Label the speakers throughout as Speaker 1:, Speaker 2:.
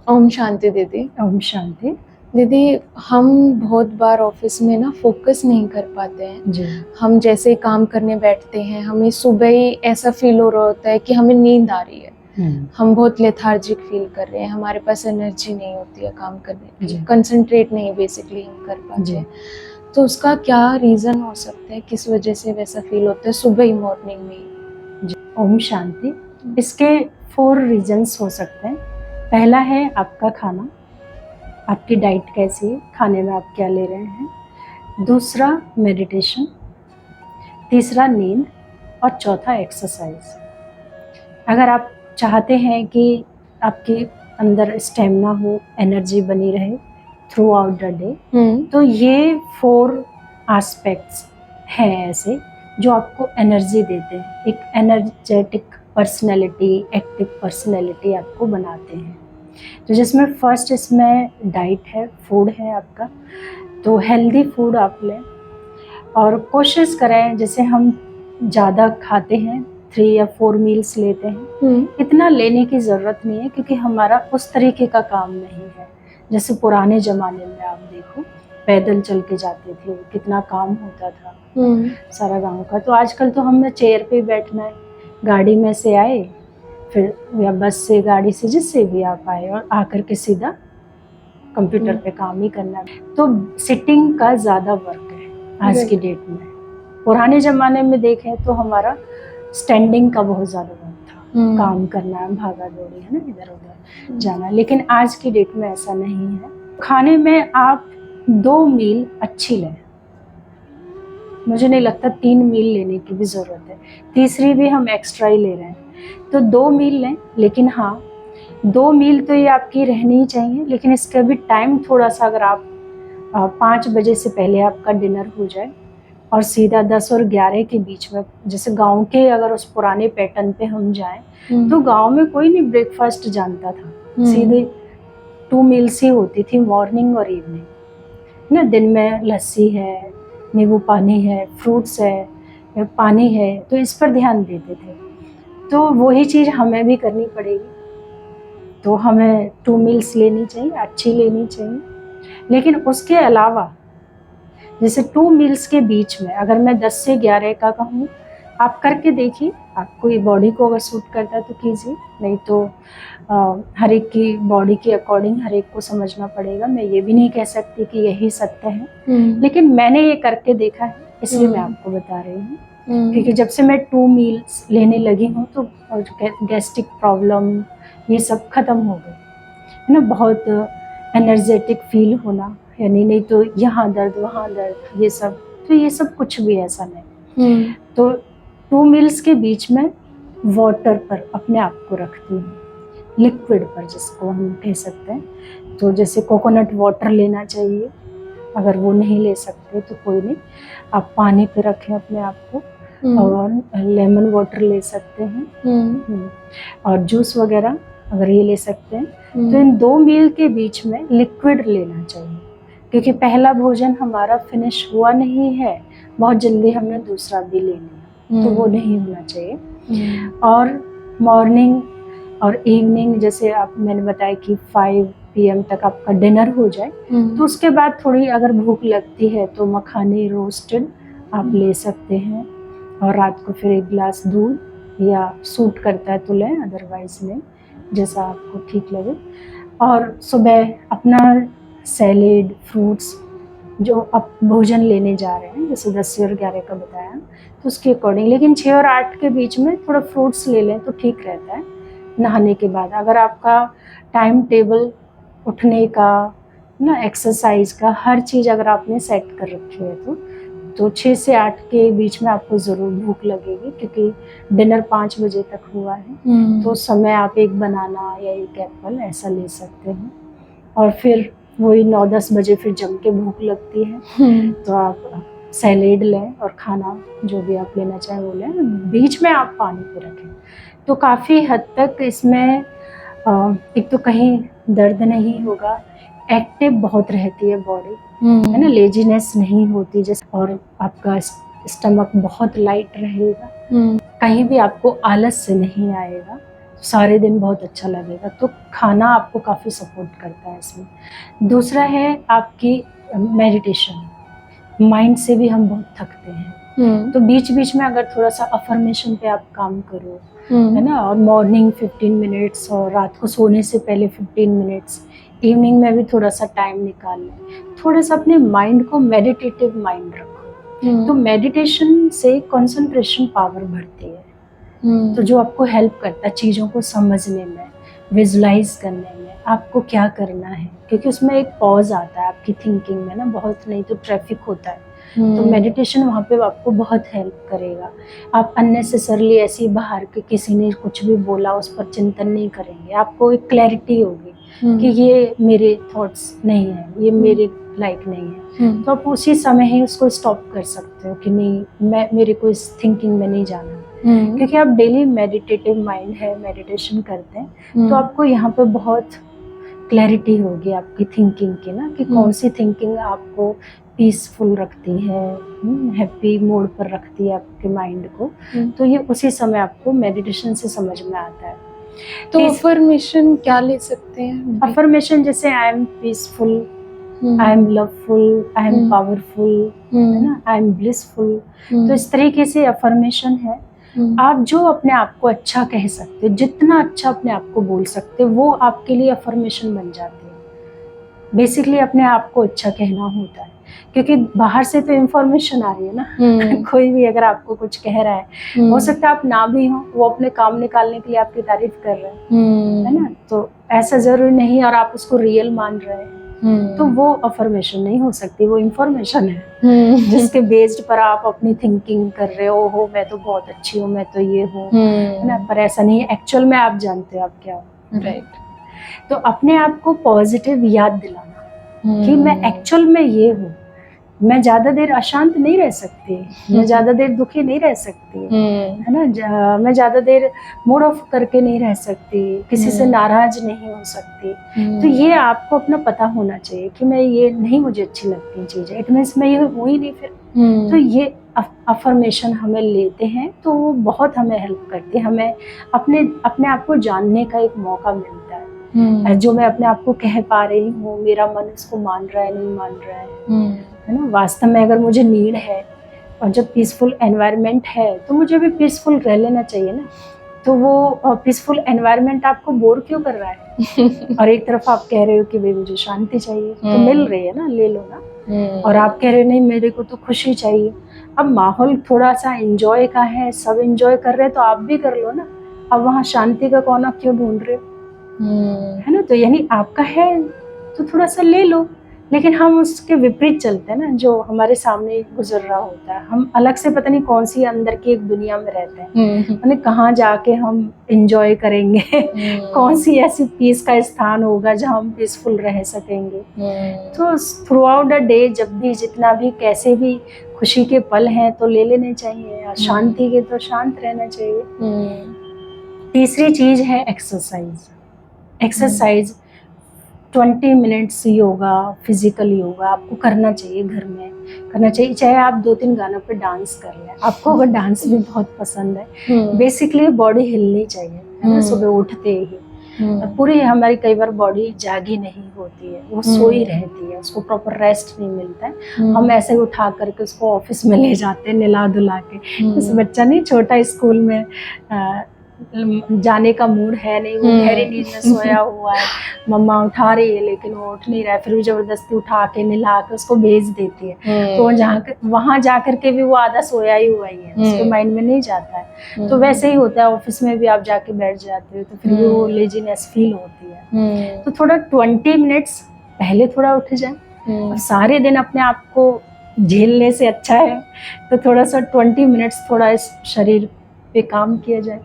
Speaker 1: ओम शांति दीदी।
Speaker 2: ओम शांति।
Speaker 1: दीदी, हम बहुत बार ऑफिस में ना फोकस नहीं कर पाते हैं।
Speaker 2: जी।
Speaker 1: हम जैसे काम करने बैठते हैं, हमें सुबह ही ऐसा फील हो रहा होता है कि हमें नींद आ रही है। हम बहुत लेथार्जिक फील कर रहे हैं, हमारे पास एनर्जी नहीं होती है काम करने की, कंसंट्रेट नहीं बेसिकली हम कर पाते हैं। तो उसका क्या रीज़न हो सकता है, किस वजह से वैसा फील होता है सुबह ही मॉर्निंग में ही?
Speaker 2: ओम शांति। इसके 4 रीजंस हो सकते हैं। पहला है आपका खाना, आपकी डाइट कैसी है, खाने में आप क्या ले रहे हैं। दूसरा मेडिटेशन, तीसरा नींद और चौथा एक्सरसाइज। अगर आप चाहते हैं कि आपके अंदर स्टेमिना हो, एनर्जी बनी रहे थ्रू आउट द डे, तो ये 4 एस्पेक्ट्स हैं ऐसे जो आपको एनर्जी देते हैं, एक एनर्जेटिक पर्सनैलिटी, एक्टिव पर्सनैलिटी आपको बनाते हैं। तो जिसमें फर्स्ट इसमें डाइट है, फूड है आपका। तो हेल्दी फूड आप लें और कोशिश करें, जैसे हम ज़्यादा खाते हैं 3 या 4 मील्स लेते हैं, इतना लेने की ज़रूरत नहीं है, क्योंकि हमारा उस तरीके का काम नहीं है। जैसे पुराने ज़माने में आप देखो, पैदल चल के जाते थे, कितना काम होता था सारा गांव का। तो आजकल तो हमें चेयर पे बैठना है, गाड़ी में से आए, फिर या बस से, गाड़ी से, जिससे भी आप आए, और आकर के सीधा कंप्यूटर पे काम ही करना है। तो सिटिंग का ज़्यादा वर्क है आज की डेट में। पुराने ज़माने में देखें तो हमारा स्टैंडिंग का बहुत ज़्यादा वर्क था, काम करना है, भागा दौड़ी है ना, इधर उधर जाना। लेकिन आज की डेट में ऐसा नहीं है। खाने में आप 2 मील अच्छी लें, मुझे नहीं लगता 3 मील लेने की भी ज़रूरत है, तीसरी भी हम एक्स्ट्रा ही ले रहे हैं। तो 2 मील लें, लेकिन हाँ 2 मील तो ये आपकी रहनी ही चाहिए। लेकिन इसका भी टाइम थोड़ा सा, अगर आप 5 बजे से पहले आपका डिनर हो जाए और सीधा 10 और 11 के बीच में, जैसे गांव के अगर उस पुराने पैटर्न पे हम जाएं, तो गांव में कोई नहीं ब्रेकफास्ट जानता था, सीधे 2 मील्स ही होती थी, मॉर्निंग और इवनिंग ना। दिन में लस्सी है, नींबू पानी है, फ्रूट्स है, पानी है, तो इस पर ध्यान देते थे। तो वही चीज़ हमें भी करनी पड़ेगी। तो हमें 2 मील्स लेनी चाहिए, अच्छी लेनी चाहिए। लेकिन उसके अलावा जैसे 2 मील्स के बीच में अगर मैं 10 से 11 का कहूँ, आप करके देखिए, आपको ये बॉडी को अगर सूट करता है तो कीजिए, नहीं तो हर एक की बॉडी के अकॉर्डिंग हर एक को समझना पड़ेगा। मैं ये भी नहीं कह सकती कि यही सत्य है, लेकिन मैंने ये करके देखा है, इसलिए मैं आपको बता रही हूँ। क्योंकि जब से मैं 2 मील्स लेने लगी हूँ तो गैस्ट्रिक प्रॉब्लम ये सब खत्म हो गए है ना। बहुत एनर्जेटिक फील होना, यानी नहीं तो यहाँ दर्द वहाँ दर्द, ये सब, तो ये सब कुछ भी ऐसा नहीं। तो 2 मील्स के बीच में वाटर पर अपने आप को रखती हूँ, लिक्विड पर जिसको हम कह सकते हैं। तो जैसे कोकोनट वाटर लेना चाहिए, अगर वो नहीं ले सकते तो कोई नहीं, आप पानी पे रखें अपने आप को, और लेमन वाटर ले सकते हैं, और जूस वगैरह अगर ये ले सकते हैं। तो इन 2 मील के बीच में लिक्विड लेना चाहिए, क्योंकि पहला भोजन हमारा फिनिश हुआ नहीं है, बहुत जल्दी हमने दूसरा भी ले लिया, तो वो नहीं होना चाहिए। और मॉर्निंग और इवनिंग, जैसे आप मैंने बताया कि 5 PM तक आपका डिनर हो जाए, तो उसके बाद थोड़ी अगर भूख लगती है तो मखाने रोस्टेड आप ले सकते हैं, और रात को फिर 1 गिलास दूध, या सूट करता है तो लें, अदरवाइज लें, जैसा आपको ठीक लगे। और सुबह अपना सैलेड, फ्रूट्स जो आप भोजन लेने जा रहे हैं, जैसे 10 से और 11 का बताया, तो उसके अकॉर्डिंग। लेकिन 6 और 8 के बीच में थोड़ा फ्रूट्स ले लें तो ठीक रहता है। नहाने के बाद अगर आपका टाइम टेबल उठने का ना, एक्सरसाइज का, हर चीज़ अगर आपने सेट कर रखी है तो 6 से 8 के बीच में आपको ज़रूर भूख लगेगी, क्योंकि डिनर 5 बजे तक हुआ है। तो उस समय आप 1 बनाना या 1 एप्पल ऐसा ले सकते हैं, और फिर वही 9-10 बजे फिर जम के भूख लगती है, तो आप सैलेड लें और खाना जो भी आप लेना चाहें वो लें, बीच में आप पानी पे रखें। तो काफ़ी हद तक इसमें एक तो कहीं दर्द नहीं होगा, एक्टिव बहुत रहती है बॉडी, है ना, लेजीनेस नहीं होती जैसे, और आपका स्टमक बहुत लाइट रहेगा, कहीं भी आपको आलस से नहीं आएगा, सारे दिन बहुत अच्छा लगेगा। तो खाना आपको काफ़ी सपोर्ट करता है इसमें। दूसरा है आपकी मेडिटेशन। माइंड से भी हम बहुत थकते हैं, तो बीच बीच में अगर थोड़ा सा अफर्मेशन पे आप काम करो, है ना, और मॉर्निंग 15 मिनट्स और रात को सोने से पहले 15 मिनट्स, इवनिंग में भी थोड़ा सा टाइम निकाल लें, थोड़ा सा अपने माइंड को मेडिटेटिव माइंड रखो। तो मेडिटेशन से कंसंट्रेशन पावर बढ़ती है, तो जो आपको हेल्प करता है चीज़ों को समझने में, विजुलाइज करने में, आपको क्या करना है, क्योंकि उसमें एक पॉज आता है आपकी थिंकिंग में ना, बहुत नहीं तो ट्रैफिक होता है। तो मेडिटेशन वहाँ पे आपको बहुत हेल्प करेगा। आप अननेसेसरली ऐसी बाहर के किसी ने कुछ भी बोला उस पर चिंतन नहीं करेंगे, आपको एक क्लैरिटी होगी कि ये मेरे थॉट्स नहीं है, ये मेरे लाइक नहीं है। तो आप उसी समय ही उसको स्टॉप कर सकते हो कि नहीं, मेरे को इस थिंकिंग में नहीं जाना, क्योंकि आप डेली मेडिटेटिव माइंड है, मेडिटेशन करते हैं, तो आपको यहाँ पे बहुत क्लैरिटी होगी आपकी थिंकिंग की ना, कि कौन सी थिंकिंग आपको पीसफुल रखती है, हैप्पी मोड पर रखती है आपके माइंड को। तो ये उसी समय आपको मेडिटेशन से समझ में आता है।
Speaker 1: तो अफर्मेशन क्या ले सकते हैं?
Speaker 2: अफर्मेशन जैसे I am peaceful, I am loveful, I am powerful, है ना, आई एम ब्लिसफुल। तो इस तरीके से अफर्मेशन है। आप जो अपने आप को अच्छा कह सकते हो, जितना अच्छा अपने आप को बोल सकते हो, वो आपके लिए अफर्मेशन बन जाती है। बेसिकली अपने आप को अच्छा कहना होता है, क्योंकि बाहर से तो इंफॉर्मेशन आ रही है ना। कोई भी अगर आपको कुछ कह रहा है, हो सकता है आप ना भी हो, वो अपने काम निकालने के लिए आपकी तारीफ कर रहे हैं, है ना, तो ऐसा जरूरी नहीं और आप उसको रियल मान रहे हैं, तो वो अफर्मेशन नहीं हो सकती, वो इंफॉर्मेशन है जिसके बेस्ड पर आप अपनी थिंकिंग कर रहे हो मैं तो बहुत अच्छी हूँ, मैं तो ये हूँ, है ना, पर ऐसा नहीं है। एक्चुअल में आप जानते हो आप क्या हो।
Speaker 1: राइट।
Speaker 2: तो अपने आप को पॉजिटिव याद दिलाना कि मैं एक्चुअल में ये हूँ, मैं ज्यादा देर अशांत नहीं रह सकती, मैं ज्यादा देर दुखी नहीं रह सकती, है ना, मैं ज्यादा देर मूड ऑफ करके नहीं रह सकती, किसी से नाराज नहीं हो सकती। तो ये आपको अपना पता होना चाहिए कि मैं ये नहीं, मुझे अच्छी लगती चीजें, इट मीन्स मैं ये हूँ ही नहीं फिर। तो ये अफर्मेशन हमें लेते हैं तो वो बहुत हमें हेल्प करती है, हमें अपने आप को जानने का एक मौका मिलता है। जो मैं अपने आप को कह पा रही हूँ, मेरा मन उसको मान रहा है नहीं मान रहा है ना, वास्तव में अगर मुझे नीड है और जब पीसफुल एनवायरनमेंट है तो मुझे भी पीसफुल रह लेना चाहिए ना। तो वो पीसफुल एनवायरनमेंट आपको बोर क्यों कर रहा है? और एक तरफ आप कह रहे हो कि भाई मुझे शांति चाहिए, तो मिल रही है ना, ले लो ना। और आप कह रहे हो नहीं मेरे को तो खुशी चाहिए। अब माहौल थोड़ा सा एंजॉय का है, सब एंजॉय कर रहे हैं तो आप भी कर लो ना। अब वहाँ शांति का कोना क्यों ढूंढ रहे हो, है ना। तो यानी आपका है तो थोड़ा सा ले लो, लेकिन हम उसके विपरीत चलते हैं ना, जो हमारे सामने गुजर रहा होता है। हम अलग से पता नहीं कौन सी अंदर की एक दुनिया में रहते हैं, यानी कहाँ जाके हम एंजॉय करेंगे, कौन सी ऐसी पीस का स्थान होगा जहाँ हम पीसफुल रह सकेंगे। तो थ्रू आउट द डे जब भी जितना भी कैसे भी खुशी के पल हैं तो ले लेने चाहिए, शांति के तो शांत रहना चाहिए। तीसरी चीज है exercise. Exercise 20 minutes yoga, physical yoga आपको करना चाहिए, घर में करना चाहिए। चाहे आप 2-3 गानों पे डांस कर लें, आपको अगर डांस भी बहुत पसंद है, बेसिकली बॉडी हिलनी चाहिए, है ना, सुबह उठते ही। पूरी हमारी कई बार बॉडी जागी नहीं होती है, वो सोई रहती है, उसको प्रॉपर रेस्ट नहीं मिलता है। हम ऐसे ही उठा करके उसको ऑफिस में ले जाते हैं निला धुला के। उस बच्चा नहीं छोटा स्कूल में जाने का मूड है नहीं, वो गहरी नींद में सोया हुआ है, मम्मा उठा रही है लेकिन वो उठ नहीं रहा है, फिर भी जबरदस्ती उठा के नहला के उसको भेज देती है। तो वहां जाकर के भी वो आधा सोया ही हुआ ही है, उसके माइंड में नहीं जाता है। तो वैसे ही होता है, ऑफिस में भी आप जाके बैठ जाते हो तो फिर भी वो लेजीनेस फील होती है। तो थोड़ा 20 मिनट्स पहले थोड़ा उठ जाए, और सारे दिन अपने आप को झेलने से अच्छा है तो थोड़ा सा 20 मिनट्स थोड़ा इस शरीर पे काम किया जाए।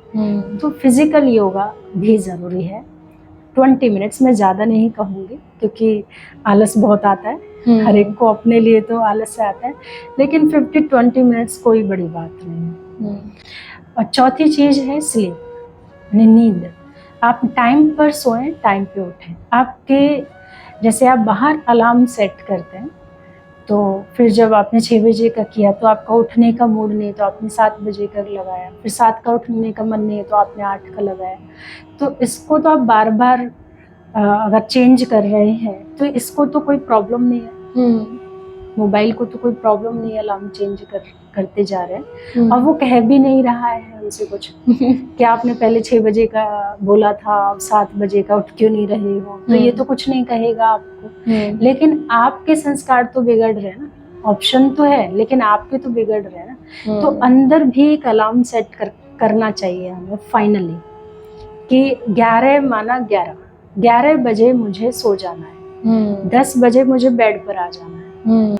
Speaker 2: तो फिजिकल योगा भी ज़रूरी है। 20 मिनट्स में ज़्यादा नहीं कहूँगी, क्योंकि आलस बहुत आता है, हर एक को अपने लिए तो आलस से आता है, लेकिन 50-20 मिनट्स कोई बड़ी बात नहीं है। और चौथी चीज़ है स्लीप, यानी नींद। आप टाइम पर सोएं, टाइम पे उठें। आपके जैसे आप बाहर अलार्म सेट करते हैं तो फिर जब आपने 6 बजे का किया तो आपका उठने का मूड नहीं, तो आपने 7 बजे का लगाया, फिर 7 का उठने का मन नहीं है तो आपने 8 का लगाया। तो इसको तो आप बार बार अगर चेंज कर रहे हैं तो इसको तो कोई प्रॉब्लम नहीं है, मोबाइल को तो कोई प्रॉब्लम नहीं है, अलार्म चेंज करते जा रहे हैं। और वो कह भी नहीं रहा है हमसे कुछ कि आपने पहले 6 बजे का बोला था, अब 7 बजे का उठ क्यों नहीं रहे हो, तो ये तो कुछ नहीं कहेगा आपको। लेकिन आपके संस्कार तो बिगड़ रहे हैं ना, ऑप्शन तो है लेकिन आपके तो बिगड़ रहे हैं ना। तो अंदर भी एक अलार्म सेट करना चाहिए हमें फाइनली कि 11 माना 11 बजे मुझे सो जाना है, 10 बजे मुझे बेड पर आ जाना है।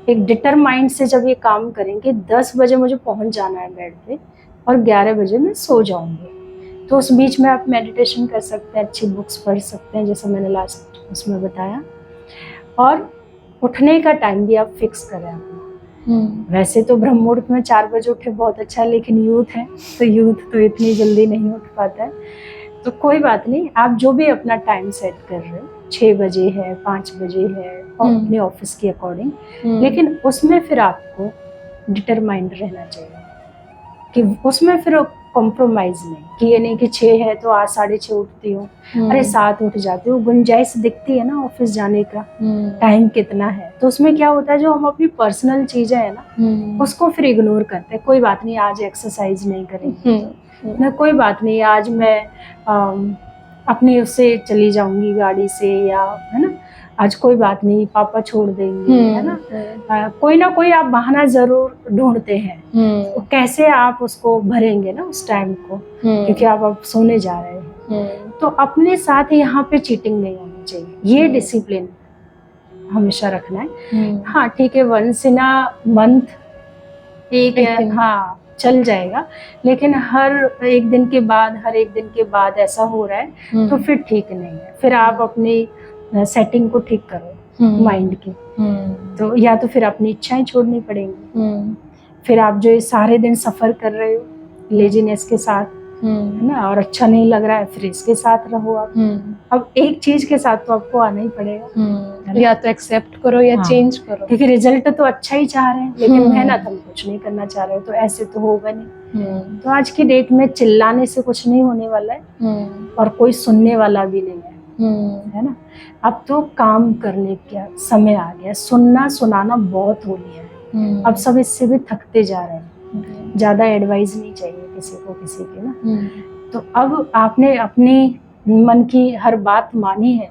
Speaker 2: एक डिटरमाइंड से जब ये काम करेंगे 10 बजे मुझे पहुंच जाना है बेड पे और 11 बजे मैं सो जाऊंगी। तो उस बीच में आप मेडिटेशन कर सकते हैं, अच्छी बुक्स पढ़ सकते हैं जैसे मैंने लास्ट उसमें बताया, और उठने का टाइम भी आप फिक्स करें अपना। वैसे तो ब्रह्म मुहूर्त में 4 बजे उठे बहुत अच्छा है, लेकिन यूथ है तो यूथ तो इतनी जल्दी नहीं उठ पाता है, तो कोई बात नहीं, आप जो भी अपना टाइम सेट कर रहे हो 6 बजे है, 5 बजे है, और अपने ऑफिस के अकॉर्डिंग, लेकिन उसमें फिर आपको डिटरमाइंड रहना चाहिए कि उसमें फिर कॉम्प्रोमाइज नहीं, कि ये नहीं कि 6 है तो आज 6:30 उठती हूँ, अरे 7 उठ जाती हूँ। गुंजाइश दिखती है ना ऑफिस जाने का, टाइम कितना है, तो उसमें क्या होता है जो हम अपनी पर्सनल चीजें है ना उसको फिर इग्नोर करते हैं। कोई बात नहीं आज एक्सरसाइज नहीं करेंगे, ना कोई बात नहीं आज मैं अपनी उससे चली जाऊंगी गाड़ी से, या है ना आज कोई बात नहीं पापा छोड़ देंगे, है ना। कोई ना कोई आप बहाना जरूर ढूंढते हैं, तो कैसे आप उसको भरेंगे ना उस टाइम को, क्योंकि आप सोने जा रहे हैं। तो अपने साथ यहाँ पे चीटिंग नहीं होनी चाहिए, ये डिसिप्लिन हमेशा रखना है। हाँ ठीक है, वंस इन अ मंथ एक हाँ चल जाएगा, लेकिन हर एक दिन के बाद ऐसा हो रहा है तो फिर ठीक नहीं है। फिर आप अपनी सेटिंग को ठीक करो माइंड की, तो या तो फिर अपनी इच्छाएं छोड़नी पड़ेंगी। फिर आप जो ये सारे दिन सफर कर रहे हो लेजीनेस के साथ, है ना, और अच्छा नहीं लग रहा है, फिर इसके साथ रहो आप। अब एक चीज के साथ तो आपको आना ही पड़ेगा,
Speaker 1: या तो एक्सेप्ट करो या चेंज करो,
Speaker 2: क्योंकि रिजल्ट तो अच्छा ही चाह रहे हैं लेकिन मेहनत हम कुछ नहीं करना चाह रहे, तो ऐसे तो होगा नहीं। तो आज की डेट में चिल्लाने से कुछ नहीं होने वाला है, और कोई सुनने वाला भी नहीं है ना। अब तो काम करने का समय आ गया, सुनाना बहुत हो गया है, अब सब इससे भी थकते जा रहे हैं, ज्यादा एडवाइस नहीं चाहिए किसी की ना। तो अब आपने अपनी मन की हर बात मानी है,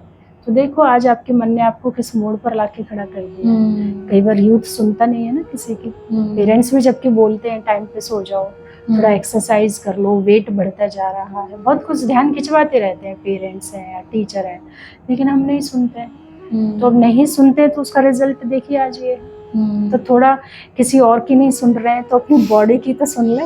Speaker 2: तो देखो आज आपके मन ने आपको किस मोड़ पर लाके खड़ा कर दिया। कई बार यूथ सुनता नहीं है ना किसी की, पेरेंट्स भी जबकि बोलते हैं टाइम पे सो जाओ, थोड़ा एक्सरसाइज कर लो, वेट बढ़ता जा रहा है, बहुत कुछ ध्यान खिंचवाते रहते हैं पेरेंट्स हैं या टीचर है, लेकिन हम नहीं सुनते हैं। तो अब नहीं सुनते तो उसका रिजल्ट देखिए आज ये। तो थोड़ा किसी और की नहीं सुन रहे हैं तो अपनी बॉडी की तो सुन ले,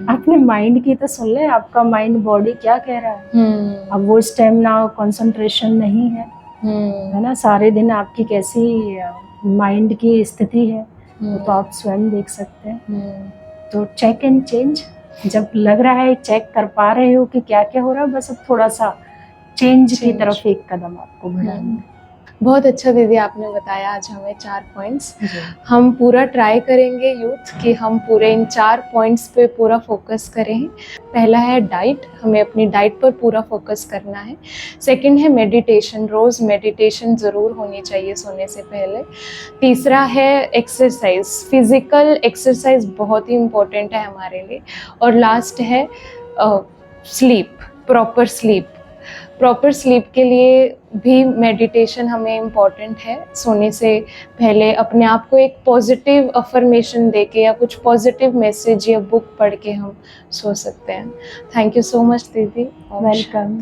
Speaker 2: अपने माइंड की तो सुन ले, आपका माइंड बॉडी क्या कह रहा है। अब वो स्टेमिना कंसंट्रेशन नहीं है ना, सारे दिन आपकी कैसी माइंड की स्थिति है तो आप स्वयं देख सकते हैं। तो चेक एंड चेंज, जब लग रहा है चेक कर पा रहे हो कि क्या क्या हो रहा है, बस अब थोड़ा सा चेंज की तरफ एक कदम आपको बढ़ाना है।
Speaker 1: बहुत अच्छा दीदी आपने बताया आज हमें 4 पॉइंट्स। हम पूरा ट्राई करेंगे यूथ कि हम पूरे इन 4 पॉइंट्स पे पूरा फोकस करें। पहला है डाइट, हमें अपनी डाइट पर पूरा फोकस करना है। सेकंड है मेडिटेशन, रोज़ मेडिटेशन ज़रूर होनी चाहिए सोने से पहले। तीसरा है एक्सरसाइज, फिज़िकल एक्सरसाइज बहुत ही इम्पोर्टेंट है हमारे लिए। और लास्ट है स्लीप, प्रॉपर स्लीप के लिए भी मेडिटेशन हमें इम्पॉर्टेंट है। सोने से पहले अपने आप को एक पॉजिटिव अफर्मेशन देके या कुछ पॉजिटिव मैसेज या बुक पढ़ के हम सो सकते हैं। थैंक यू सो मच दीदी।
Speaker 2: वेलकम।